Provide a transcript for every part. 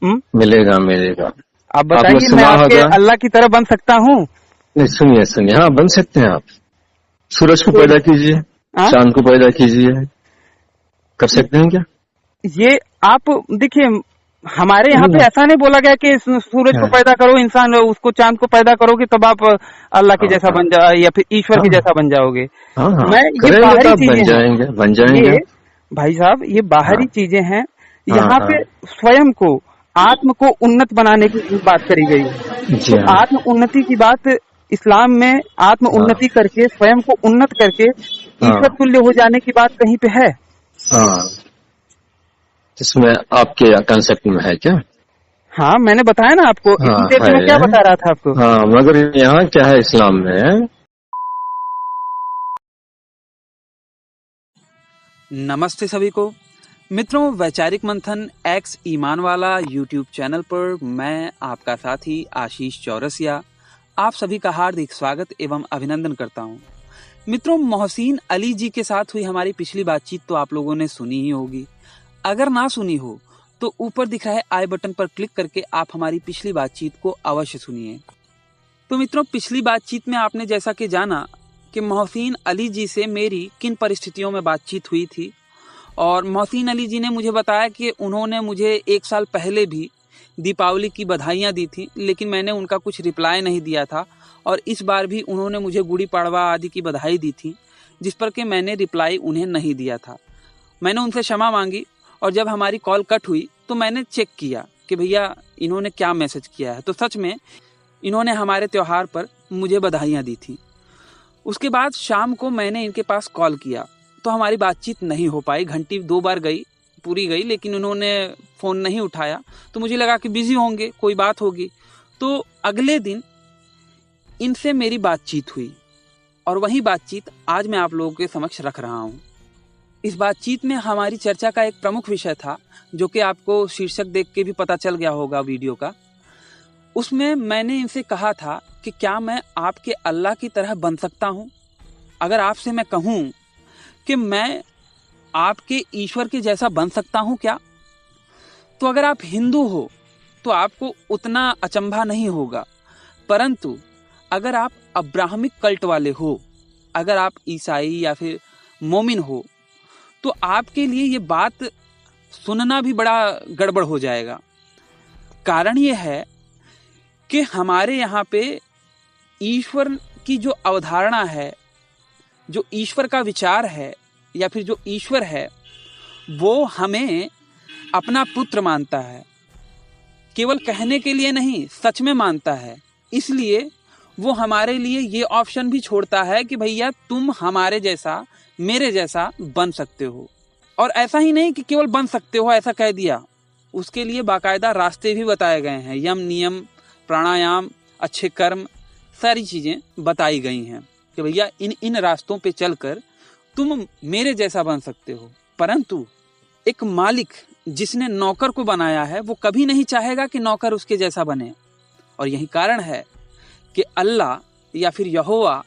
मिलेगा मिलेगा। आप बताइए, मैं आपके अल्लाह की तरह बन सकता हूँ? नहीं, सुनिए सुनिए, हाँ बन सकते हैं आप। सूरज को पैदा कीजिए, चांद को पैदा कीजिए, कर सकते हैं क्या? ये आप देखिए, हमारे यहाँ पे ऐसा नहीं बोला गया कि सूरज को पैदा करो, इंसान उसको चांद को पैदा करोगे तब आप अल्लाह के जैसा बन जाओ या फिर ईश्वर के जैसा बन जाओगे। मैं ये बाहरी चीजें बन जाएंगे। ये भाई साहब, ये बाहरी चीजें हैं। यहाँ पे स्वयं को, आत्म को उन्नत बनाने की बात करी गई। तो आत्म उन्नति की बात इस्लाम में, आत्म उन्नति करके, स्वयं को उन्नत करके ईश्वर तुल्य हो जाने की बात कहीं पे है? इसमें आपके कंसेप्ट में है क्या? हाँ, मैंने बताया ना आपको, इतनी देर में क्या बता रहा था आपको। हाँ, मगर यहाँ क्या है इस्लाम में? नमस्ते सभी को मित्रों, वैचारिक मंथन एक्स ईमान वाला यूट्यूब चैनल पर मैं आपका साथी आशीष चौरसिया आप सभी का हार्दिक स्वागत एवं अभिनंदन करता हूं। मित्रों, मोहसिन अली जी के साथ हुई हमारी पिछली बातचीत तो आप लोगों ने सुनी ही होगी। अगर ना सुनी हो तो ऊपर दिख रहा है आई बटन पर क्लिक करके आप हमारी पिछली बातचीत को अवश्य सुनिए। तो मित्रों, पिछली बातचीत में आपने जैसा कि जाना कि मोहसिन अली जी से मेरी किन परिस्थितियों में बातचीत हुई थी, और मोहसिन अली जी ने मुझे बताया कि उन्होंने मुझे 1 साल पहले भी दीपावली की बधाइयाँ दी थी, लेकिन मैंने उनका कुछ रिप्लाई नहीं दिया था, और इस बार भी उन्होंने मुझे गुड़ी पड़वा आदि की बधाई दी थी, जिस पर कि मैंने रिप्लाई उन्हें नहीं दिया था। मैंने उनसे क्षमा मांगी, और जब हमारी कॉल कट हुई तो मैंने चेक किया कि भैया इन्होंने क्या मैसेज किया है। तो सच में इन्होंने हमारे त्योहार पर मुझे बधाइयाँ दी थी। उसके बाद शाम को मैंने इनके पास कॉल किया तो हमारी बातचीत नहीं हो पाई। घंटी 2 बार पूरी गई, लेकिन उन्होंने फ़ोन नहीं उठाया। तो मुझे लगा कि बिजी होंगे, कोई बात होगी। तो अगले दिन इनसे मेरी बातचीत हुई, और वही बातचीत आज मैं आप लोगों के समक्ष रख रहा हूँ। इस बातचीत में हमारी चर्चा का एक प्रमुख विषय था, जो कि आपको शीर्षक देख के भी पता चल गया होगा वीडियो का। उसमें मैंने इनसे कहा था कि क्या मैं आपके अल्लाह की तरह बन सकता हूँ? अगर आपसे मैं कहूँ कि मैं आपके ईश्वर के जैसा बन सकता हूँ क्या? तो अगर आप हिंदू हो तो आपको उतना अचंभा नहीं होगा, परंतु अगर आप अब्राहमिक कल्ट वाले हो, अगर आप ईसाई या फिर मोमिन हो, तो आपके लिए ये बात सुनना भी बड़ा गड़बड़ हो जाएगा। कारण ये है कि हमारे यहाँ पे ईश्वर की जो अवधारणा है, जो ईश्वर का विचार है, या फिर जो ईश्वर है, वो हमें अपना पुत्र मानता है। केवल कहने के लिए नहीं, सच में मानता है। इसलिए वो हमारे लिए ये ऑप्शन भी छोड़ता है कि भैया तुम हमारे जैसा, मेरे जैसा बन सकते हो। और ऐसा ही नहीं कि केवल बन सकते हो ऐसा कह दिया, उसके लिए बाकायदा रास्ते भी बताए गए हैं। यम, नियम, प्राणायाम, अच्छे कर्म, सारी चीजें बताई गई हैं कि भैया इन रास्तों पे चलकर तुम मेरे जैसा बन सकते हो। परंतु एक मालिक जिसने नौकर को बनाया है, वो कभी नहीं चाहेगा कि नौकर उसके जैसा बने। और यही कारण है कि अल्लाह या फिर यहोवा,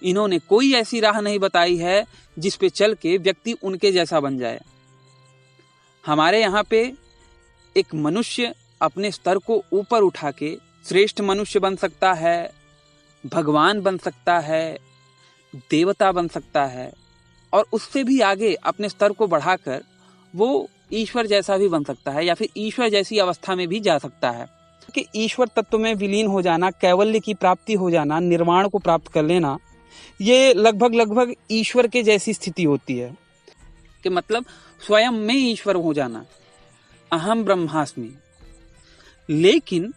इन्होंने कोई ऐसी राह नहीं बताई है जिस पे चल के व्यक्ति उनके जैसा बन जाए। हमारे यहाँ पे एक मनुष्य अपने स्तर को ऊपर उठा के श्रेष्ठ मनुष्य बन सकता है, भगवान बन सकता है, देवता बन सकता है, और उससे भी आगे अपने स्तर को बढ़ाकर वो ईश्वर जैसा भी बन सकता है, या फिर ईश्वर जैसी अवस्था में भी जा सकता है। कि ईश्वर तत्व में विलीन हो जाना, कैवल्य की प्राप्ति हो जाना, निर्वाण को प्राप्त कर लेना, ये लगभग ईश्वर के जैसी स्थिति होती है। कि मतलब स्वयं में ईश्वर हो जाना, अहम ब्रह्मास्मि। लेकिन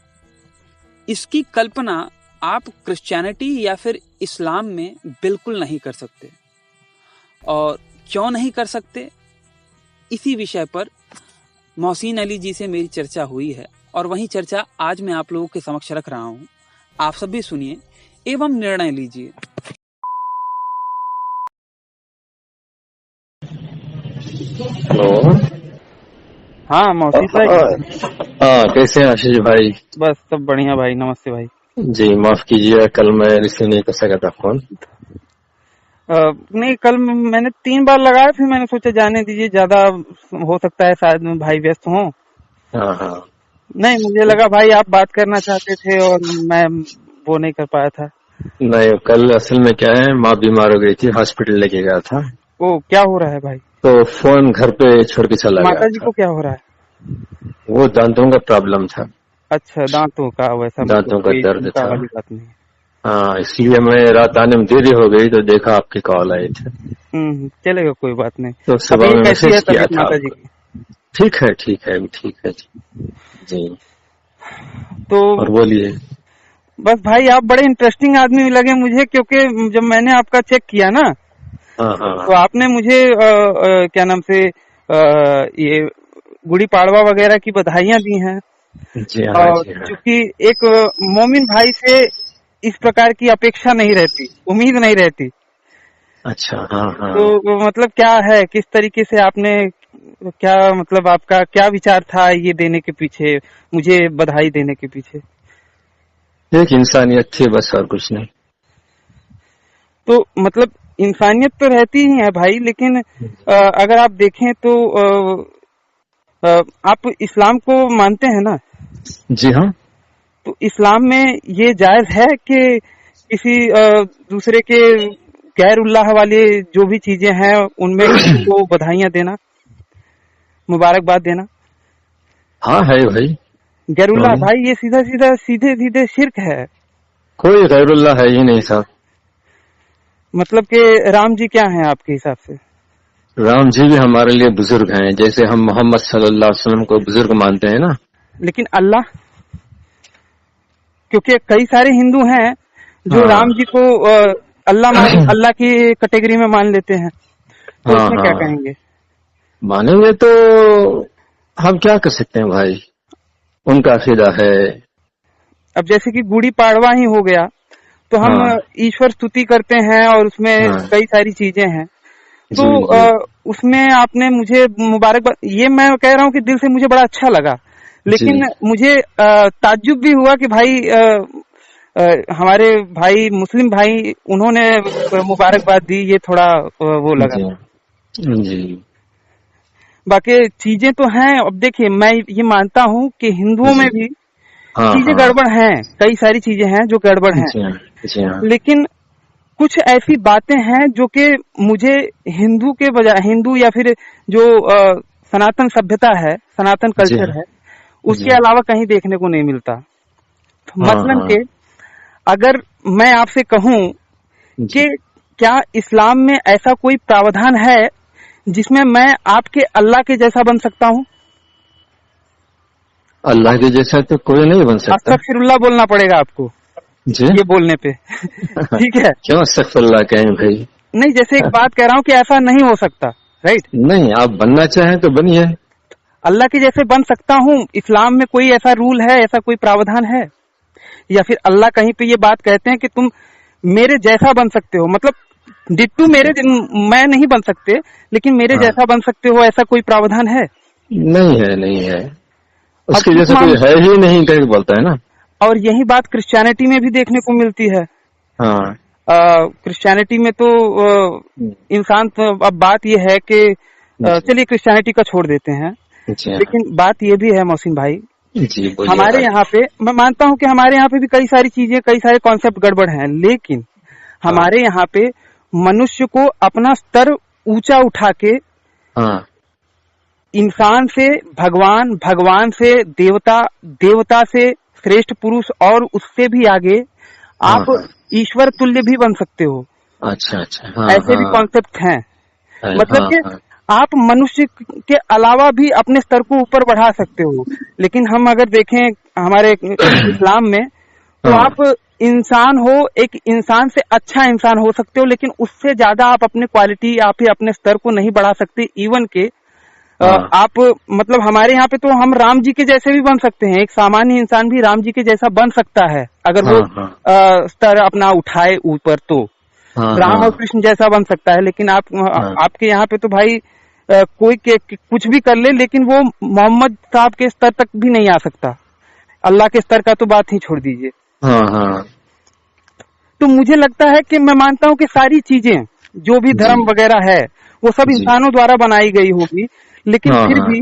इसकी कल्पना आप क्रिश्चियनिटी या फिर इस्लाम में बिल्कुल नहीं कर सकते। और क्यों नहीं कर सकते, इसी विषय पर मोहसिन अली जी से मेरी चर्चा हुई है, और वही चर्चा आज मैं आप लोगों के समक्ष रख रहा हूँ। आप सब भी सुनिए एवं निर्णय लीजिए। हेलो, हाँ मोहसिन भाई। हाँ, कैसे हैं आशीष भाई? बस सब बढ़िया भाई, नमस्ते भाई। जी, माफ कीजिए, कल मैं रिसीव नहीं कर सका था फोन। नहीं, कल मैंने 3 बार लगाया, फिर मैंने सोचा जाने दीजिए, ज्यादा हो सकता है शायद भाई व्यस्त हों। हाँ हाँ, नहीं, मुझे लगा भाई आप बात करना चाहते थे और मैं वो नहीं कर पाया था। नहीं, कल असल में क्या है, माँ बीमार हो गई थी, हॉस्पिटल लेके गया था। ओ, क्या हो रहा है भाई? तो फोन घर पे छोड़ के चला गया। माता जी को क्या हो रहा है? वो दांतों का प्रॉब्लम था। अच्छा, दांतों का, वैसा दांतों का दर्द था। वाली बात नहीं। हाँ, इसलिए मैं रात आने में देरी हो गई तो देखा आपकी कॉल आई थी। चलेगा, कोई बात नहीं। तो सुबह में मैसेज किया था माता जी की? ठीक है, ठीक है, ठीक है जी। तो और बोलिए। बस भाई, आप बड़े इंटरेस्टिंग आदमी लगे मुझे, क्योंकि जब मैंने आपका चेक किया ना, तो आपने मुझे क्या नाम से ये गुड़ी पाड़वा वगैरह की बधाइयां दी हैं। जी हाँ, और चूंकि एक मोमिन भाई से इस प्रकार की अपेक्षा नहीं रहती, उम्मीद नहीं रहती। अच्छा, हाँ। तो मतलब क्या है, किस तरीके से आपने, क्या मतलब आपका क्या विचार था ये देने के पीछे, मुझे बधाई देने के पीछे? एक इंसानियत थी बस, और कुछ नहीं। तो मतलब इंसानियत तो रहती ही है भाई, लेकिन अगर आप देखें तो आप इस्लाम को मानते हैं ना? जी हाँ। तो इस्लाम में ये जायज है कि किसी दूसरे के गैरुल्लाह वाले जो भी चीजें हैं उनमें किसी को बधाइयां देना, मुबारकबाद देना? हाँ है भाई। गैरुल्लाह भाई, ये सीधे सीधे शिर्क है। कोई गैरुल्लाह है ही नहीं साहब। मतलब कि राम जी क्या हैं आपके हिसाब से? राम जी भी हमारे लिए बुजुर्ग हैं, जैसे हम मोहम्मद सल्लल्लाहु अलैहि वसल्लम को बुजुर्ग मानते हैं ना। लेकिन अल्लाह, क्योंकि कई सारे हिंदू हैं जो राम जी को अल्लाह की कैटेगरी में मान लेते हैं, तो उसमें क्या कहेंगे? मानेंगे तो हम क्या कर सकते हैं भाई, उनका अकीदा है। अब जैसे कि गुड़ी पाड़वा ही हो गया, तो हम ईश्वर स्तुति करते हैं और उसमें कई सारी चीजें हैं। तो उसमें आपने मुझे मुबारकबाद, ये मैं कह रहा हूँ कि दिल से मुझे बड़ा अच्छा लगा, लेकिन मुझे ताज्जुब भी हुआ कि भाई हमारे भाई मुस्लिम भाई उन्होंने मुबारकबाद दी, ये थोड़ा वो लगा जी। बाकी चीजें तो हैं। अब देखिए, मैं ये मानता हूँ कि हिंदुओं में भी चीजें गड़बड़ हैं, कई सारी चीजें हैं जो गड़बड़ हैं, लेकिन कुछ ऐसी बातें हैं जो कि मुझे हिंदू के बजाय, हिंदू या फिर जो सनातन सभ्यता है, सनातन कल्चर है, उसके अलावा कहीं देखने को नहीं मिलता। मसलन के अगर मैं आपसे कहूं कि क्या इस्लाम में ऐसा कोई प्रावधान है जिसमें मैं आपके अल्लाह के जैसा बन सकता हूं? अल्लाह के जैसा तो कोई नहीं बन सकता। अस्तगफिरुल्लाह बोलना पड़ेगा आपको जी? ये बोलने पे ठीक है? क्यों अस्तगफिरुल्लाह कहें भाई? नहीं, जैसे एक बात कह रहा हूँ कि ऐसा नहीं हो सकता, राइट? नहीं, आप बनना चाहें तो बनिए। अल्लाह के जैसे बन सकता हूँ। इस्लाम में कोई ऐसा रूल है, ऐसा कोई प्रावधान है? या फिर अल्लाह कहीं पे ये बात कहते हैं कि तुम मेरे जैसा बन सकते हो, मतलब डिट्टू मेरे, मैं नहीं बन सकते लेकिन मेरे जैसा बन सकते हो, ऐसा कोई प्रावधान है? नहीं है। उसके जैसे कोई है ही नहीं कहीं बोलता है ना। और यही बात क्रिश्चियनिटी में भी देखने को मिलती है। क्रिश्चियनिटी में तो इंसान तो, अब बात ये है कि चलिए क्रिश्चियनिटी का छोड़ देते हैं, लेकिन बात ये भी है मोहसिन भाई, हमारे यहाँ पे, मैं मानता हूँ कि हमारे यहाँ पे भी कई सारी चीजें, कई सारे कॉन्सेप्ट गड़बड़ हैं, लेकिन हमारे यहाँ पे मनुष्य को अपना स्तर ऊंचा उठा के इंसान से भगवान, भगवान से देवता, देवता से श्रेष्ठ पुरुष, और उससे भी आगे आप ईश्वर तुल्य भी बन सकते हो। अच्छा। ऐसे भी कॉन्सेप्ट हैं। मतलब कि आप मनुष्य के अलावा भी अपने स्तर को ऊपर बढ़ा सकते हो। लेकिन हम अगर देखें हमारे इस्लाम में, तो आप इंसान हो, एक इंसान से अच्छा इंसान हो सकते हो, लेकिन उससे ज्यादा आप अपने क्वालिटी, आप ही अपने स्तर को नहीं बढ़ा सकते। इवन के आप, मतलब हमारे यहाँ पे तो हम राम जी के जैसे भी बन सकते हैं, एक सामान्य इंसान भी राम जी के जैसा बन सकता है अगर वो स्तर अपना उठाए ऊपर, तो राम और कृष्ण जैसा बन सकता है। लेकिन आपके यहाँ पे तो भाई कोई कुछ भी कर ले, लेकिन वो मोहम्मद साहब के स्तर तक भी नहीं आ सकता। अल्लाह के स्तर का तो बात ही छोड़ दीजिए। तो मुझे लगता है कि मैं मानता हूँ कि सारी चीजें जो भी धर्म वगैरह है वो सब इंसानों द्वारा बनाई गई होगी, लेकिन फिर भी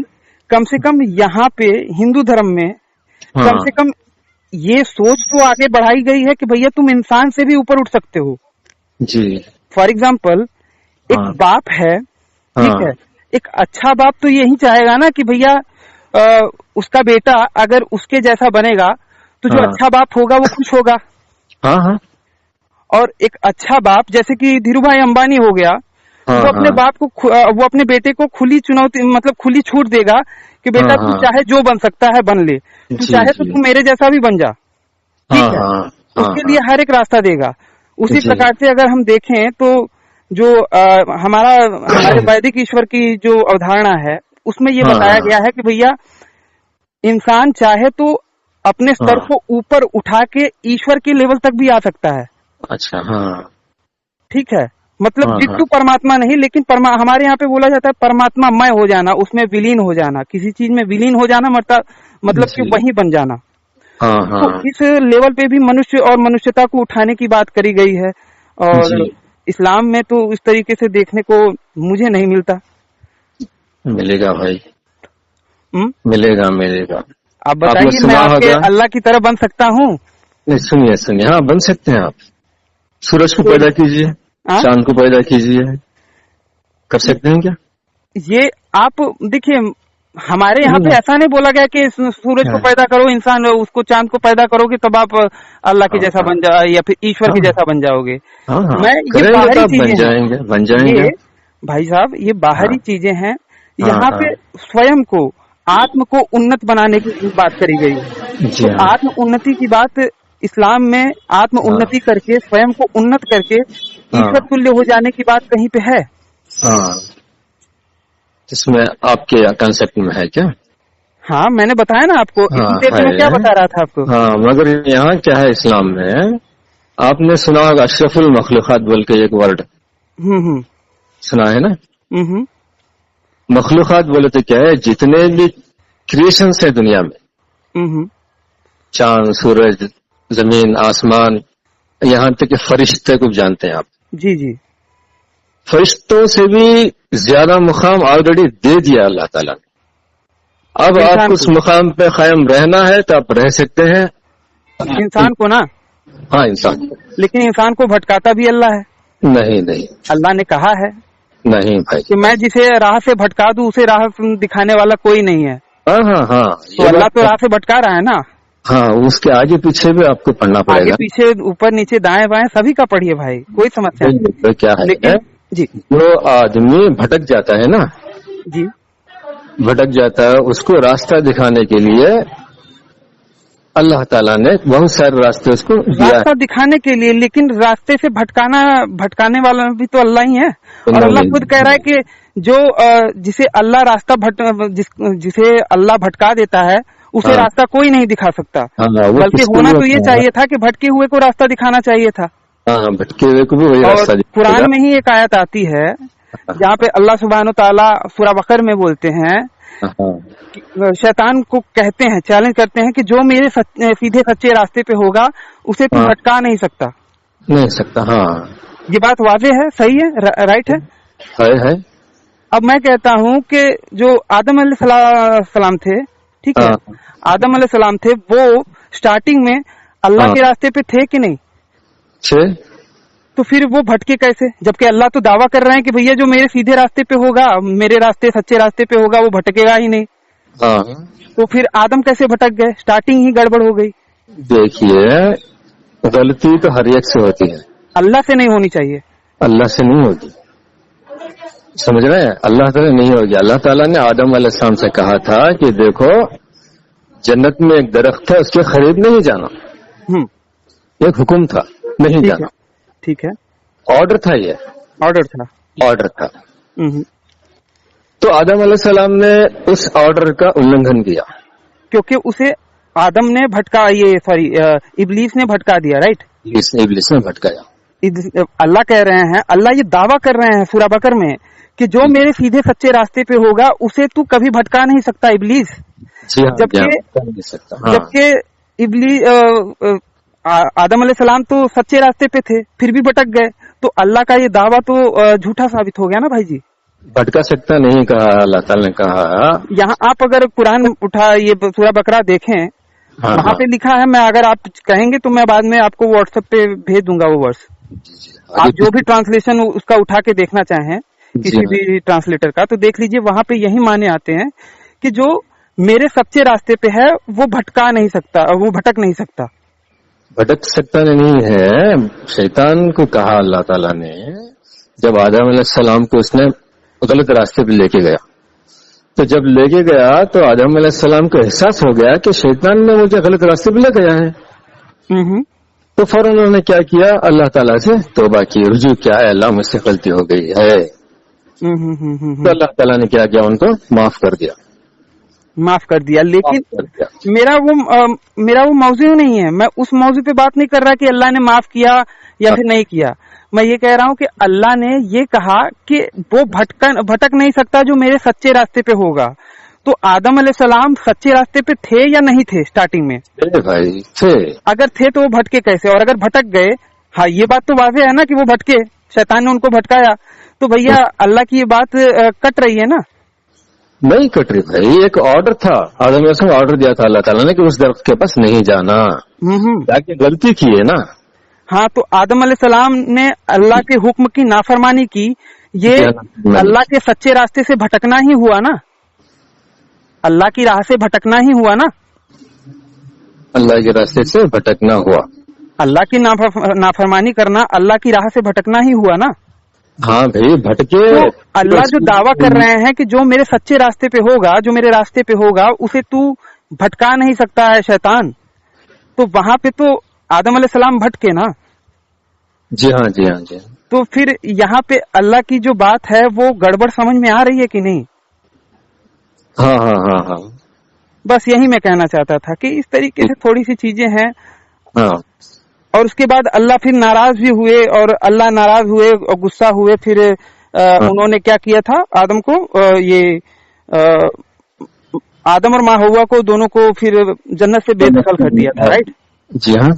कम से कम यहाँ पे हिंदू धर्म में कम से कम ये सोच तो आगे बढ़ाई गई है कि भैया तुम इंसान से भी ऊपर उठ सकते हो जी। फॉर एग्जाम्पल एक बाप है, ठीक है, एक अच्छा बाप तो यही चाहेगा ना कि भैया उसका बेटा अगर उसके जैसा बनेगा तो जो अच्छा बाप होगा वो खुश होगा। और एक अच्छा बाप जैसे कि धीरू भाई अंबानी हो गया, वो अपने बाप को वो अपने बेटे को खुली चुनौती मतलब खुली छूट देगा कि बेटा तू चाहे जो बन सकता है बन ले, तू चाहे तो तू मेरे जैसा भी बन जा, ठीक है, उसके लिए हर एक रास्ता देगा। उसी प्रकार से अगर हम देखें तो जो हमारे वैदिक ईश्वर की जो अवधारणा है उसमें ये बताया गया है कि भैया इंसान चाहे तो अपने स्तर को ऊपर उठा के ईश्वर के लेवल तक भी आ सकता है। अच्छा, ठीक है, मतलब जिट्टू परमात्मा नहीं, लेकिन हमारे यहाँ पे बोला जाता है परमात्मा मय हो जाना, उसमें विलीन हो जाना, किसी चीज में विलीन हो जाना मतलब कि वही बन जाना। तो इस लेवल पे भी मनुष्य और मनुष्यता को उठाने की बात करी गई है और इस्लाम में तो इस तरीके से देखने को मुझे नहीं मिलता। मिलेगा भाई, मिलेगा। आप बताइए, मैं आपके अल्लाह की तरह बन सकता हूँ? नहीं, सुनिए, हाँ बन सकते हैं आप। सूरज को पैदा कीजिए, चांद को पैदा कीजिए, कर सकते हैं क्या? ये आप देखिए, हमारे यहाँ पे ऐसा नहीं बोला गया कि सूरज को पैदा करो, इंसान उसको चांद को पैदा करोगे तब आप अल्लाह के जैसा बन जाओ या फिर ईश्वर के जैसा बन जाओगे। मैं ये बाहरी चीजें बन जाएंगे भाई साहब, ये बाहरी चीजें हैं। यहाँ पे स्वयं को, आत्म को उन्नत बनाने की बात करी गई है। तो आत्म उन्नति की बात इस्लाम में, आत्म उन्नति करके स्वयं को उन्नत करके ईश्वर तुल्य हो जाने की बात कहीं पे है? इसमें आपके कंसेप्ट में है क्या? हाँ, मैंने बताया ना आपको, मैं क्या बता रहा था आपको। मगर यहाँ क्या है इस्लाम में, आपने सुना होगा अशरफुल मखलूकात बोल के एक वर्ड सुना है ना? मखलूकात बोले तो क्या है, जितने भी क्रिएशन है दुनिया में, चांद, सूरज, जमीन, आसमान, यहाँ तक कि फरिश्ते को जानते हैं आप। जी। फरिश्तों से भी ज्यादा मुकाम ऑलरेडी दे दिया अल्लाह ताला ने। अब आप उस मुकाम पे कायम रहना है तो आप रह सकते हैं। इंसान को ना? हाँ, इंसान को। लेकिन इंसान को भटकाता भी अल्लाह है। नहीं, अल्लाह ने कहा है नहीं भाई कि मैं जिसे राह से भटका दूं उसे राह दिखाने वाला कोई नहीं है। हाँ, तो अल्लाह तो राह से भटका रहा है ना। हाँ, उसके आगे पीछे भी आपको पढ़ना पड़ेगा। आगे पीछे, ऊपर नीचे, दाएं बाएं सभी का पढ़िए भाई, कोई समस्या नहीं। तो क्या है, लेकिन जी, जो आदमी भटक जाता है ना जी, भटक जाता है, उसको रास्ता दिखाने के लिए अल्लाह ताला ने बहुत सारे रास्ते उसको दिया, रास्ता दिखाने के लिए। लेकिन रास्ते से भटकाने वाला भी तो अल्लाह ही है। और अल्लाह खुद कह रहा है कि जो जिसे अल्लाह भटका देता है उसे रास्ता कोई नहीं दिखा सकता। बल्कि होना तो ये चाहिए था कि भटके हुए को रास्ता दिखाना चाहिए था। भटके हुए को भी वही रास्ता। कुरान में ही एक आयत आती है जहाँ पे अल्लाह सुब्हानो ताला सूरा बकर में बोलते हैं, शैतान को कहते हैं, चैलेंज करते हैं कि जो मेरे सीधे सच्चे रास्ते पे होगा उसे तू भटका नहीं सकता। हाँ, ये बात वाज़ेह है, सही है, राइट है। अब मैं कहता हूँ कि जो आदम अलैहिस्सलाम थे, ठीक है, आदम अलैहिस्सलाम थे, वो स्टार्टिंग में अल्लाह के रास्ते पे थे कि नहीं? तो फिर वो भटके कैसे, जबकि अल्लाह तो दावा कर रहे हैं कि भैया जो मेरे सीधे रास्ते पे होगा, मेरे रास्ते सच्चे रास्ते पे होगा, वो भटकेगा ही नहीं। तो फिर आदम कैसे भटक गए? स्टार्टिंग ही गड़बड़ हो गई। देखिए, गलती तो हर एक से होती है, अल्लाह से नहीं होनी चाहिए। अल्लाह से नहीं होगी, समझ रहे हैं? अल्लाह से नहीं होगी। अल्लाह ताला ने आदम अलैहिस्सलाम से कहा था कि देखो, जन्नत में एक दरख्त है, उसके करीब नहीं जाना। एक हुक्म था, नहीं जाना। ठीक है, ऑर्डर था, ये ऑर्डर था। तो आदम अलैहिस्सलाम ने उस ऑर्डर का उल्लंघन किया, क्योंकि उसे आदम ने इब्लीस ने भटका दिया, राइट? इब्लीस ने भटकाया। अल्लाह कह रहे हैं, अल्लाह ये दावा कर रहे हैं सूरा बकर में कि जो मेरे सीधे सच्चे रास्ते पे होगा उसे तू कभी भटका नहीं सकता इब्लीस। जबकि इब्लीस, आदम अलैहिस्सलाम तो सच्चे रास्ते पे थे, फिर भी भटक गए। तो अल्लाह का ये दावा तो झूठा साबित हो गया ना भाई जी। भटका सकता नहीं कहा, अल्लाह ताला ने कहा। यहाँ आप अगर कुरान उठा, ये सूरा बकरा देखें वहाँ पे लिखा है, मैं अगर आप कहेंगे तो मैं बाद में आपको व्हाट्सएप पे भेज दूंगा वो वर्स। आप जो भी ट्रांसलेशन उसका उठा के देखना चाहें किसी भी ट्रांसलेटर का, तो देख लीजिए, वहाँ पे यही माने आते हैं कि जो मेरे सच्चे रास्ते पे है वो भटका नहीं सकता, वो भटक नहीं सकता। भटक सकता नहीं है। शैतान को कहा अल्लाह ताला ने, जब आदम अलैहिस्सलाम को उसने गलत रास्ते पे लेके गया, तो जब लेके गया तो आदम अलैहिस्सलाम को एहसास हो गया कि शैतान ने मुझे गलत रास्ते पे ले गया है। तो फौरन उन्होंने क्या किया, अल्लाह ताला से तौबा की, रुजू किया है, अल्लाह मुझसे गलती हो गई है। तो अल्लाह ताला ने क्या किया, उनको माफ कर दिया। लेकिन मेरा वो मौजू नहीं है। मैं उस मौजू पे बात नहीं कर रहा कि अल्लाह ने माफ किया या फिर नहीं किया। मैं ये कह रहा हूँ कि अल्लाह ने ये कहा कि वो भटक नहीं सकता जो मेरे सच्चे रास्ते पे होगा। तो आदम अलैहिस्सलाम सच्चे रास्ते पे थे या नहीं थे स्टार्टिंग में? भाई थे। अगर थे तो वो भटके कैसे? और अगर भटक गए, हाँ ये बात तो वाज़ेह है ना कि वो भटके, शैतान ने उनको भटकाया। तो भैया अल्लाह की ये बात कट रही है ना? नहीं कट रही भाई, एक ऑर्डर था, आदम अलैहिस्सलाम ऑर्डर दिया था अल्लाह ताला ने कि उस दरख्त के पास नहीं जाना, जाके गलती की है ना। हाँ, तो आदम अलैहिस्सलाम ने अल्लाह के हुक्म की नाफरमानी की, ये अल्लाह के सच्चे रास्ते से भटकना ही हुआ ना, अल्लाह की राह से भटकना ही हुआ ना, अल्लाह के रास्ते से भटकना हुआ। अल्लाह की नाफरमानी करना अल्लाह की राह से भटकना ही हुआ ना। हाँ भाई भटके। तो अल्लाह जो दावा कर रहे हैं कि जो मेरे सच्चे रास्ते पे होगा, जो मेरे रास्ते पे होगा, उसे तू भटका नहीं सकता है शैतान। तो वहां पे तो आदम अलैहिस्सलाम भटके ना। जी हाँ जी हाँ जी। तो फिर यहाँ पे अल्लाह की जो बात है वो गड़बड़ समझ में आ रही है कि नहीं? हाँ हाँ हाँ हाँ, बस यही मैं कहना चाहता था कि इस तरीके से थोड़ी सी चीजें हैं। हाँ। और उसके बाद अल्लाह फिर नाराज भी हुए, और अल्लाह नाराज हुए और गुस्सा हुए। फिर उन्होंने क्या किया था, आदम को आदम और माँ हव्वा को दोनों को फिर जन्नत से बेदखल कर दिया था, राइट? जी हाँ।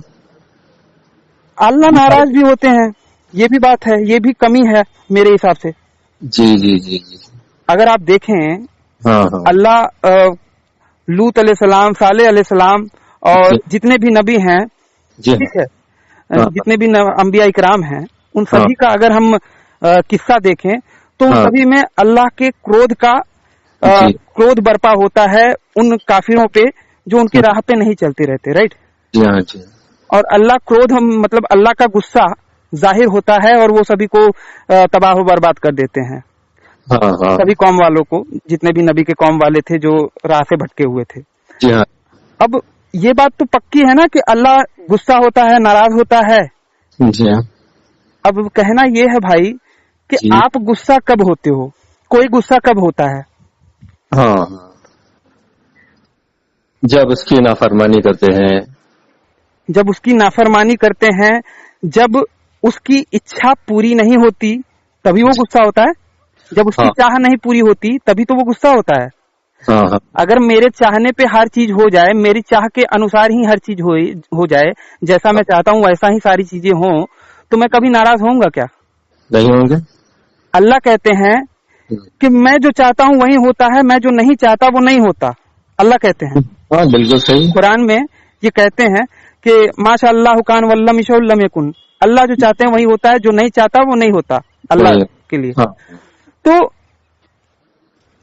अल्लाह नाराज भी होते हैं, ये भी बात है, ये भी कमी है मेरे हिसाब से। जी जी जी जी। अगर आप देखें, हाँ हाँ। अल्लाह लूत अलैहिस्सलाम, सालेह अलैहिस्सलाम और जितने भी नबी हैं, ठीक है, जितने भी अंबिया इकराम हैं, उन सभी का अगर हम किस्सा देखें तो उन सभी में अल्लाह के क्रोध का क्रोध बरपा होता है उन काफिरों पे जो उनकी राह पे नहीं चलते रहते, राइट? जी हाँ जी। और अल्लाह क्रोध मतलब अल्लाह का गुस्सा जाहिर होता है और वो सभी को तबाह व बर्बाद कर देते हैं। हाँ हाँ। सभी कौम वालों को, जितने भी नबी के कौम वाले थे जो राह से भटके हुए थे। जी हाँ। अब ये बात तो पक्की है ना कि अल्लाह गुस्सा होता है, नाराज होता है। जी हाँ। अब कहना ये है भाई कि आप गुस्सा कब होते हो, कोई गुस्सा कब होता है? हाँ, जब उसकी नाफरमानी करते हैं। जब उसकी नाफरमानी करते हैं, जब उसकी इच्छा पूरी नहीं होती तभी वो गुस्सा होता है। जब उसकी चाह नहीं पूरी होती तभी तो वो गुस्सा होता है। हाँ। अगर मेरे चाहने पे हर चीज हो जाए, मेरी चाह के अनुसार ही हर चीज हो जाए, जैसा मैं चाहता हूँ वैसा ही सारी चीजें हों, तो मैं कभी नाराज होऊंगा क्या? नहीं होंगे। अल्लाह कहते हैं कि मैं जो चाहता हूँ वही होता है, मैं जो नहीं चाहता वो नहीं होता। अल्लाह कहते हैं। हाँ बिल्कुल सही। कुरान में ये कहते हैं कि माशाअल्लाह कान वल्लम यशौ लम यकुन। अल्लाह जो चाहते हैं वही होता है, जो नहीं चाहता वो नहीं होता अल्लाह के लिए। हाँ। तो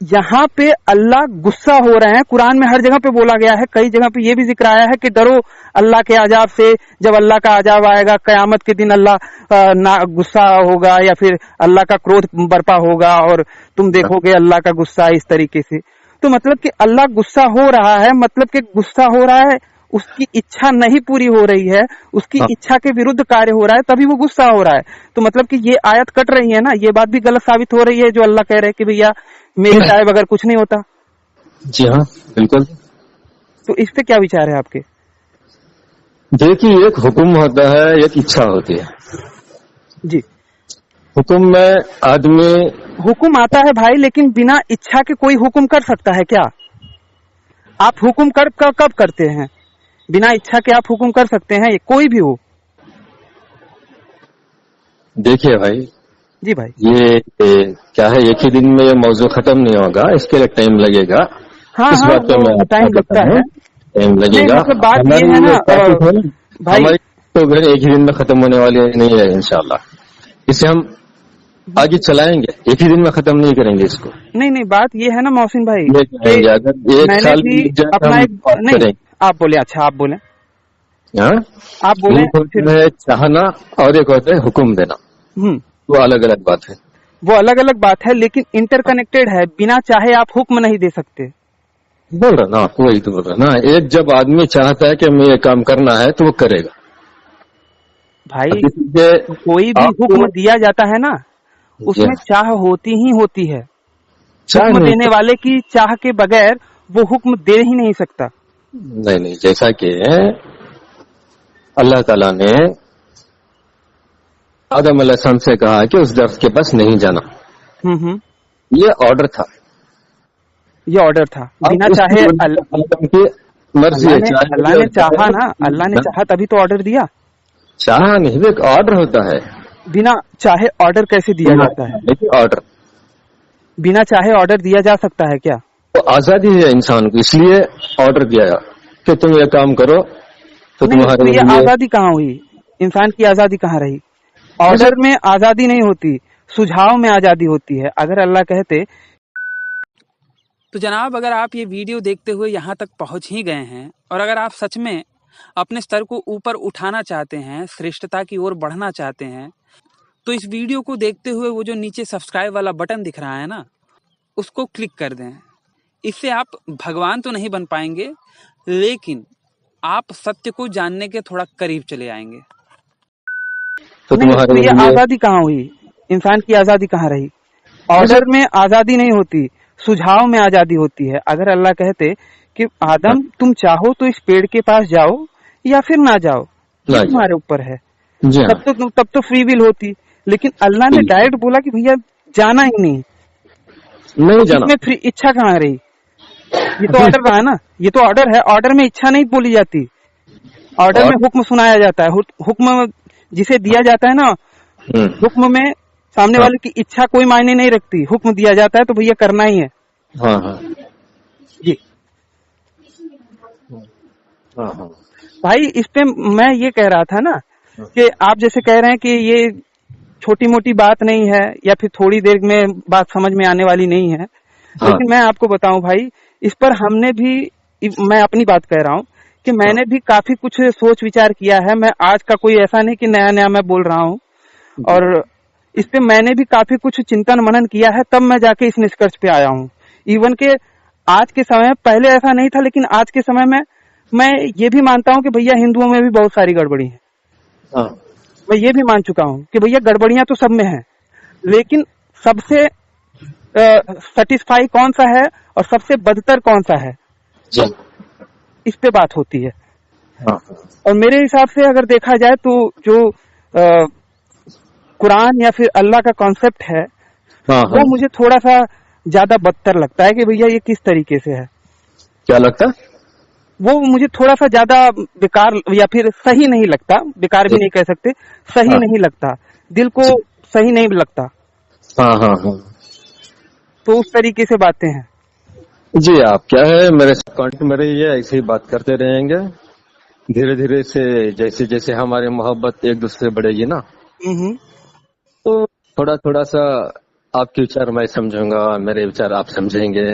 यहाँ पे अल्लाह गुस्सा हो रहे हैं। कुरान में हर जगह पे बोला गया है, कई जगह पे ये भी जिक्र आया है कि डरो अल्लाह के अजाब से। जब अल्लाह का अजाब आएगा कयामत के दिन, अल्लाह गुस्सा होगा या फिर अल्लाह का क्रोध बरपा होगा और तुम देखोगे अल्लाह का गुस्सा इस तरीके से। तो मतलब कि अल्लाह गुस्सा हो रहा है, मतलब कि गुस्सा हो रहा है, उसकी इच्छा नहीं पूरी हो रही है, उसकी इच्छा के विरुद्ध कार्य हो रहा है, तभी वो गुस्सा हो रहा है। तो मतलब कि ये आयत कट रही है ना, ये बात भी गलत साबित हो रही है जो अल्लाह कह रहे हैं कि भैया मेरे चाहे बगैर कुछ नहीं होता। जी हाँ बिल्कुल। तो इस पे क्या विचार है आपके? देखिए, एक हुक्म होता है, एक इच्छा होती है। जी। हुक्म में आदमी, हुक्म आता है भाई, लेकिन बिना इच्छा के कोई हुक्म कर सकता है क्या? आप हुक्म कब करते हैं? बिना इच्छा के आप हुक्म कर सकते हैं, ये कोई भी हो। देखिए भाई। जी भाई। ये क्या है, एक ही दिन में ये मौजू खत्म नहीं होगा, इसके लिए टाइम लगेगा। हाँ इस बात पे मैं टाइम लगता है। टाइम लगेगा। मतलब बात ये है ना भाई, हमारी तो एक ही दिन में खत्म होने वाली नहीं है इंशाल्लाह। इसे हम आगे चलाएंगे, एक ही दिन में खत्म नहीं करेंगे इसको। नहीं बात ये है ना मोहसिन भाई, अगर एक साल भी अपना एक नहीं, आप बोले, अच्छा आप बोले, आप बोले। एक है चाहना और एक होता है हुक्म देना, वो अलग अलग बात है। वो अलग अलग बात है, लेकिन इंटरकनेक्टेड है। बिना चाहे आप हुक्म नहीं दे सकते। बोल रहा ना, वही तो बोल रहा ना। एक जब आदमी चाहता है कि हमें ये काम करना है तो वो करेगा भाई। कोई भी हुक्म दिया जाता है ना, उसमें चाह होती ही होती है। हुक्म देने वाले की चाह के बगैर वो हुक्म दे ही नहीं सकता। नहीं, जैसा कि अल्लाह ताला ने आदम अलैहिस्सलाम से कहा कि उस दरख्त के पास नहीं जाना, ये ऑर्डर था, ये ऑर्डर था। बिना चाहे की मर्जी, अल्लाह ने चाहा ना, अल्लाह ने चाहा तभी तो ऑर्डर दिया। चाहा नहीं, एक ऑर्डर होता है। बिना चाहे ऑर्डर कैसे दिया जाता है? ऑर्डर बिना चाहे ऑर्डर दिया जा सकता है क्या? तो आजादी है इंसान को, इसलिए ऑर्डर दिया कि तुम ये काम करो। तो तुम्हारे ये आजादी कहाँ हुई? इंसान की आजादी कहाँ रही? ऑर्डर में आजादी नहीं होती, सुझाव में आजादी होती है। अगर अल्लाह कहते। तो जनाब, अगर आप ये वीडियो देखते हुए यहाँ तक पहुँच ही गए हैं और अगर आप सच में अपने स्तर को ऊपर उठाना चाहते हैं, श्रेष्ठता की ओर बढ़ना चाहते हैं, तो इस वीडियो को देखते हुए वो जो नीचे सब्सक्राइब वाला बटन दिख रहा है ना, उसको क्लिक कर दें। इससे आप भगवान तो नहीं बन पाएंगे, लेकिन आप सत्य को जानने के थोड़ा करीब चले आएंगे। तो ये आजादी कहाँ हुई? इंसान की आजादी कहाँ रही? ऑर्डर में आजादी नहीं होती, सुझाव में आजादी होती है। अगर अल्लाह कहते कि आदम तुम चाहो तो इस पेड़ के पास जाओ या फिर ना जाओ, तुम्हारे ऊपर है, तब तो फ्री विल होती। लेकिन अल्लाह ने डायरेक्ट बोला कि भैया जाना ही नहीं जाना। इसमें फ्री इच्छा कहाँ रही? ये तो ऑर्डर रहा ना, ये तो ऑर्डर है। ऑर्डर में इच्छा नहीं बोली जाती, ऑर्डर में हुक्म सुनाया जाता है। हुक्म जिसे दिया जाता है ना, हुक्म में सामने वाले की इच्छा कोई मायने नहीं रखती। हुक्म दिया जाता है तो भैया करना ही है। जी भाई, इस पे मैं ये कह रहा था ना कि आप जैसे कह रहे हैं कि ये छोटी मोटी बात नहीं है या फिर थोड़ी देर में बात समझ में आने वाली नहीं है। लेकिन मैं आपको बताऊं भाई, इस पर हमने भी, मैं अपनी बात कह रहा हूं कि मैंने भी काफी कुछ सोच विचार किया है। मैं आज का कोई ऐसा नहीं कि नया नया मैं बोल रहा हूं, और इस पे मैंने भी काफी कुछ चिंतन मनन किया है, तब मैं जाके इस निष्कर्ष पे आया हूं। इवन के आज के समय, पहले ऐसा नहीं था, लेकिन आज के समय में मैं ये भी मानता हूं कि भैया हिंदुओं में भी बहुत सारी गड़बड़ी है। मैं ये भी मान चुका हूं कि भैया गड़बड़ियां तो सब में है, लेकिन सबसे सेटिस्फाई कौन सा है और सबसे बदतर कौन सा है, इस पे बात होती है। और मेरे हिसाब से अगर देखा जाए तो जो कुरान या फिर अल्लाह का कॉन्सेप्ट है, वो मुझे थोड़ा सा ज्यादा बदतर लगता है कि भैया ये किस तरीके से है। क्या लगता है? वो मुझे थोड़ा सा ज्यादा बेकार या फिर सही नहीं लगता। बेकार भी नहीं कह सकते, सही नहीं लगता, दिल को सही नहीं लगता। तो उस तरीके से बातें हैं। जी, आप क्या है, मेरे कॉन्टेक्ट में रहिए, ऐसे ही बात करते रहेंगे। धीरे धीरे से जैसे जैसे हमारी मोहब्बत एक दूसरे बढ़ेगी ना, तो थोड़ा थोड़ा सा आपके विचार मैं समझूंगा, मेरे विचार आप समझेंगे।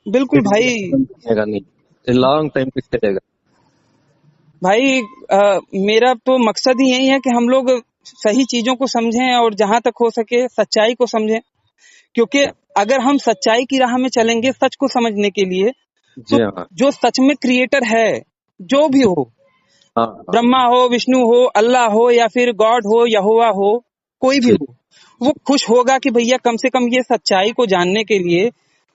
बिल्कुल भाई, नहीं, लॉन्ग टाइम तक चलेगा भाई। मेरा तो मकसद ही यही है कि हम लोग सही चीजों को समझें और जहां तक हो सके सच्चाई को समझें। क्योंकि अगर हम सच्चाई की राह में चलेंगे सच को समझने के लिए, तो जो सच में क्रिएटर है, जो भी हो, ब्रह्मा हो, विष्णु हो, अल्लाह हो या फिर गॉड हो, यहोवा हो, कोई भी हो, वो खुश होगा कि भैया कम से कम ये सच्चाई को जानने के लिए,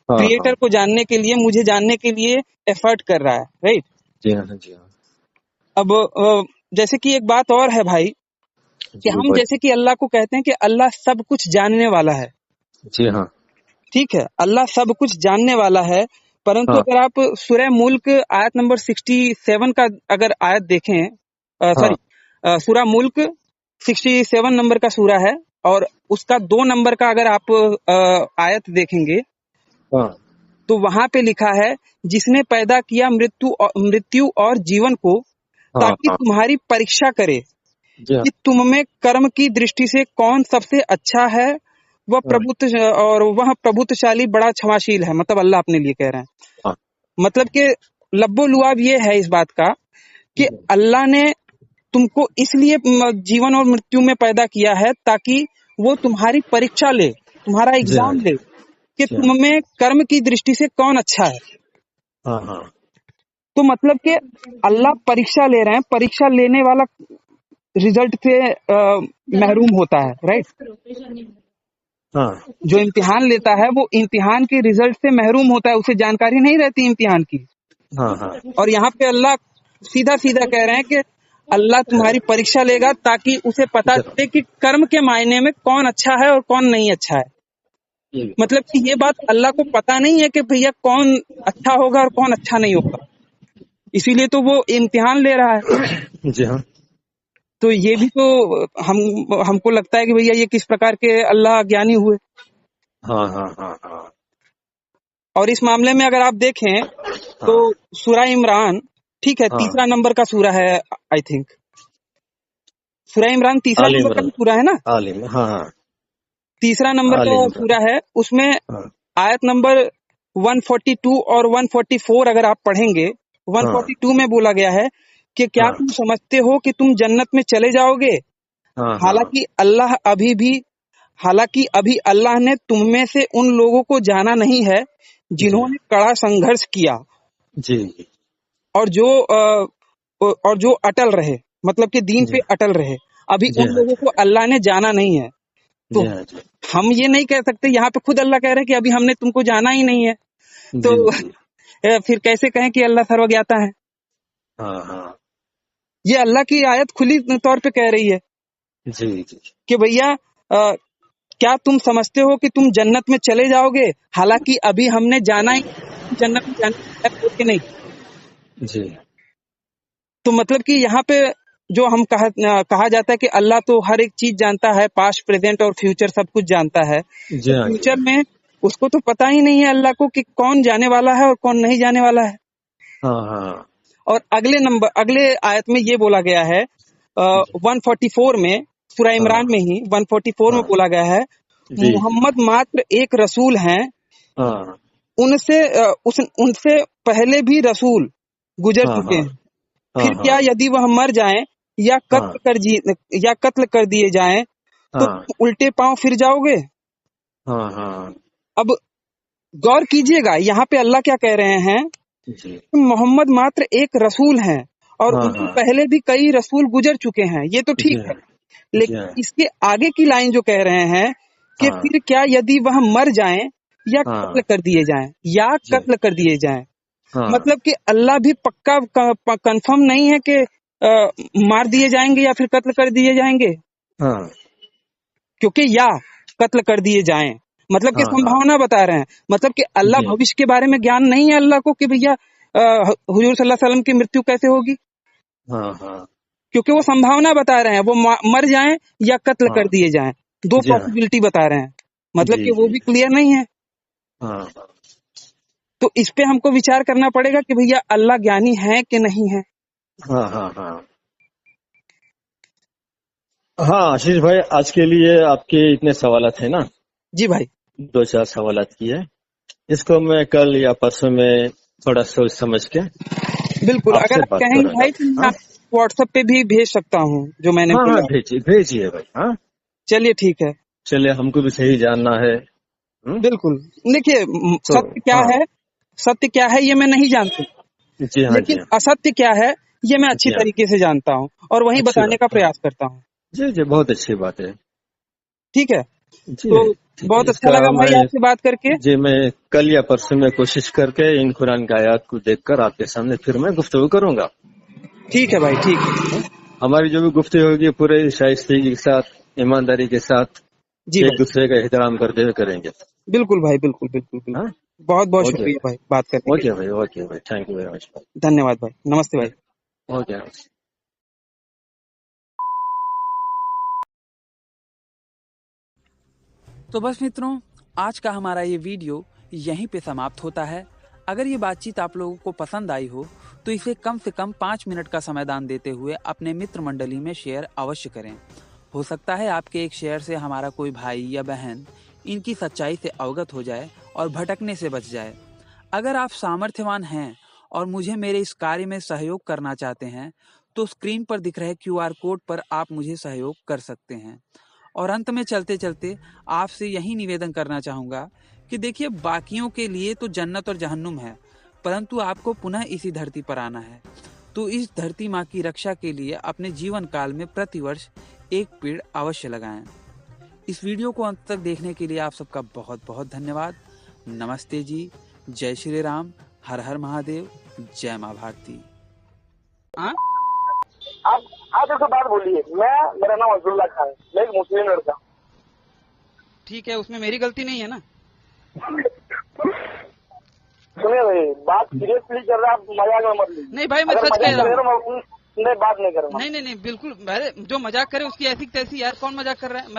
क्रिएटर को जानने के लिए, मुझे जानने के लिए एफर्ट कर रहा है। राइट? जी हाँ। अब जैसे कि एक बात और है भाई, कि हम जैसे कि अल्लाह को कहते हैं कि अल्लाह सब कुछ जानने वाला है। जी हाँ, ठीक है, अल्लाह सब कुछ जानने वाला है। परंतु अगर आप सूरह मुल्क आयत नंबर 67 का अगर आयत देखें, सूरह मुल्क 67 नंबर का सूरा है, और उसका 2 नंबर का अगर आप आयत देखेंगे, تو وہاں پہ لکھا ہے جس نے پیدا کیا مृत्यु اور جیون کو تاکہ تمہاری پریکشا کرے کہ تم میں کرم کی درشٹی سے کون سب سے اچھا ہے، وہ پربھوتشالی بڑا چھماشیل ہے. مطلب اللہ اپنے لیے کہہ رہے ہیں. مطلب کہ لب و لعاب یہ ہے اس بات کا کہ اللہ نے تم کو اس لیے جیون اور مرتیو میں پیدا کیا ہے تاکہ وہ تمہاری پریکشا لے، تمہارا ایگزام لے کہ تم میں کرم کی درشٹی سے کون اچھا ہے. تو مطلب کہ اللہ پریکشا لے رہے ہیں، پریکشا لینے والا ریزلٹ سے محروم ہوتا ہے، رائٹ. جو امتحان لیتا ہے وہ امتحان کے ریزلٹ سے محروم ہوتا ہے، اسے جانکاری نہیں رہتی امتحان کی. اور یہاں پہ اللہ سیدھا سیدھا کہہ رہے ہیں کہ اللہ تمہاری پریکشا لے گا تاکہ اسے پتا چلے کہ کرم کے معنی میں کون اچھا ہے اور کون نہیں اچھا ہے. مطلب کہ یہ بات اللہ کو پتا نہیں ہے کہ بھیا کون اچھا ہوگا اور کون اچھا نہیں ہوگا، اسی لیے تو وہ امتحان لے رہا ہے. جی ہاں. تو یہ بھی تو ہم کو لگتا ہے کہ بھیا یہ کس پرکار کے اللہ گیانی ہوئے. اور اس معاملے میں اگر آپ دیکھیں تو سورہ عمران، ٹھیک ہے، تیسرا نمبر کا سورہ ہے، آئی تھنک سورہ عمران تیسرا نمبر کا سورہ ہے نا، تیسرا نمبر کا سورہ ہے. اس میں آیت نمبر 142 اور 144 اگر آپ پڑھیں گے، 142 میں بولا گیا ہے کہ کیا تم سمجھتے ہو کہ تم جنت میں چلے جاؤ گے، حالانکہ ابھی اللہ نے تم میں سے ان لوگوں کو جانا نہیں ہے جنہوں نے کڑا سنگھرش کیا اور جو اٹل رہے، مطلب کہ دین پہ اٹل رہے. ابھی ان لوگوں کو اللہ نے جانا نہیں ہے. تو ہم یہ نہیں کہہ سکتے، یہاں پہ خود اللہ کہہ رہے ہیں کہ ابھی ہم نے تم کو جانا ہی نہیں ہے، تو پھر کیسے کہیں کہ اللہ سرو گیاتا ہے. یہ اللہ کی آیت کھلی طور پہ کہہ رہی ہے کہ بھیا کیا تم سمجھتے ہو کہ تم جنت میں چلے جاؤ گے حالانکہ ابھی ہم نے جانا ہی جنت میں جانا کہ نہیں. تو مطلب کہ یہاں پہ جو ہم کہا جاتا ہے کہ اللہ تو ہر ایک چیز جانتا ہے، پاسٹ، پریزنٹ اور فیوچر سب کچھ جانتا ہے. فیوچر میں اس کو تو پتا ہی نہیں ہے اللہ کو کہ کون جانے والا ہے اور کون نہیں جانے والا ہے. اور اگلے آیت میں یہ بولا گیا ہے 144 میں، سورہ عمران میں ہی 144 میں بولا گیا ہے محمد ماتر ایک رسول ہیں، ان سے پہلے بھی رسول گزر چکے ہیں. پھر کیا یدی وہ مر جائیں یا قتل کر دیے جائیں تو الٹے پاؤں پھر جاؤ گے. اب غور کیجئے گا یہاں پہ اللہ کیا کہہ رہے ہیں، محمد ماتر ایک رسول ہیں اور ان سے پہلے بھی کئی رسول گزر چکے ہیں. یہ تو ٹھیک ہے، لیکن اس کے آگے کی لائن جو کہہ رہے ہیں کہ پھر کیا یدی وہ مر جائیں یا قتل کر دیے جائیں مطلب کہ اللہ بھی پکا کنفرم نہیں ہے کہ مار دیے جائیں گے یا پھر قتل کر دیے جائیں گے. کیونکہ یا قتل کر دیے جائیں مطلب کہ سمبھاونا بتا رہے ہیں. مطلب کہ اللہ بھوش کے بارے میں گیان نہیں ہے اللہ کو کہ بھیا حضور صلی اللہ علیہ وسلم کی مرتیو کیسے ہوگی. کیونکہ وہ سمبھاونا بتا رہے ہیں، وہ مر جائیں یا قتل کر دیے جائیں، دو پاسبلٹی بتا رہے ہیں. مطلب کہ وہ بھی کلیئر نہیں ہے. تو اس پہ ہم کو وچار کرنا پڑے گا کہ بھیا اللہ گیانی ہے کہ نہیں ہے. آشیش بھائی، آج کے لیے آپ کے اتنے سوالات ہیں نا. جی بھائی. 2-4 سوالات کیے، اس کو میں کل یا پرسوں میں تھوڑا سوچ سمجھ کے بالکل اگر آپ کہیں گے بھائی تو میں واٹس ایپ پہ بھی بھیج سکتا ہوں جو میں نے بھیجیے بھائی. چلیے ٹھیک ہے. چلیے، ہم کو بھی صحیح جاننا ہے. بالکل. دیکھیے ستیہ کیا ہے یہ میں نہیں جانتا، لیکن اسत्य کیا ہے یہ میں اچھی طریقے سے جانتا ہوں اور وہی بتانے کا پریاس کرتا ہوں. جی بہت اچھی بات ہے. ٹھیک ہے. تو بہت اچھا لگا بھائی آپ سے بات کر کے. جی میں کل یا پرسوں میں کوشش کر کے ان قرآن کی آیات کو دیکھ کر آپ کے سامنے پھر میں گفتگو کروں گا. ٹھیک ہے بھائی، ٹھیک ہے. ہماری جو بھی گفتگو ہوگی پورے شائستگی کے ساتھ، ایمانداری کے ساتھ، ایک دوسرے کا احترام کرتے ہوئے کریں گے. بالکل بھائی، بالکل بالکل. بہت بہت شکریہ بھائی بات کرنے کے لیے. اوکے بھائی، تھینک یو ویری مچ. دھنیہ واد بھائی. نمستے بھائی. اوکے. تو بس متروں، آج کا ہمارا یہ ویڈیو यहीं पे समाप्त होता है। अगर ये बातचीत आप लोगों को पसंद आई हो तो इसे कम से कम 5 मिनट का समाधान देते हुए अपने मित्र मंडली में शेयर अवश्य करें। हो सकता है आपके एक शेयर से हमारा कोई भाई या बहन इनकी सच्चाई से अवगत हो जाए और भटकने से बच जाए। अगर आप सामर्थ्यवान हैं और मुझे मेरे इस कार्य में सहयोग करना चाहते हैं तो स्क्रीन पर दिख रहे QR कोड पर आप मुझे सहयोग कर सकते हैं। और अंत में चलते चलते आपसे यही निवेदन करना चाहूँगा कि देखिए, बाकियों के लिए तो जन्नत और जहन्नुम है, परंतु आपको पुनः इसी धरती पर आना है। तो इस धरती माँ की रक्षा के लिए अपने जीवन काल में प्रतिवर्ष एक पेड़ अवश्य लगाएं। इस वीडियो को अंत तक देखने के लिए आप सबका बहुत बहुत धन्यवाद। नमस्ते जी, जय श्री राम, हर हर महादेव, जय माँ भारती। आप एक बात बोलिए, मेरा नाम अब्दुल्ला खान, मैं एक मुस्लिम लड़का। ठीक है, उसमें मेरी गलती नहीं है ना। सुनिए भाई, बात सीरियसली कर रहा, आप मजाक में मत लीजिए। नहीं भाई, मैं सच कह रहा हूँ। मैं बात नहीं करूँगा। नहीं, बिल्कुल, जो मजाक करे उसकी ऐसी तैसी, यार कौन मजाक कर रहा है। मैं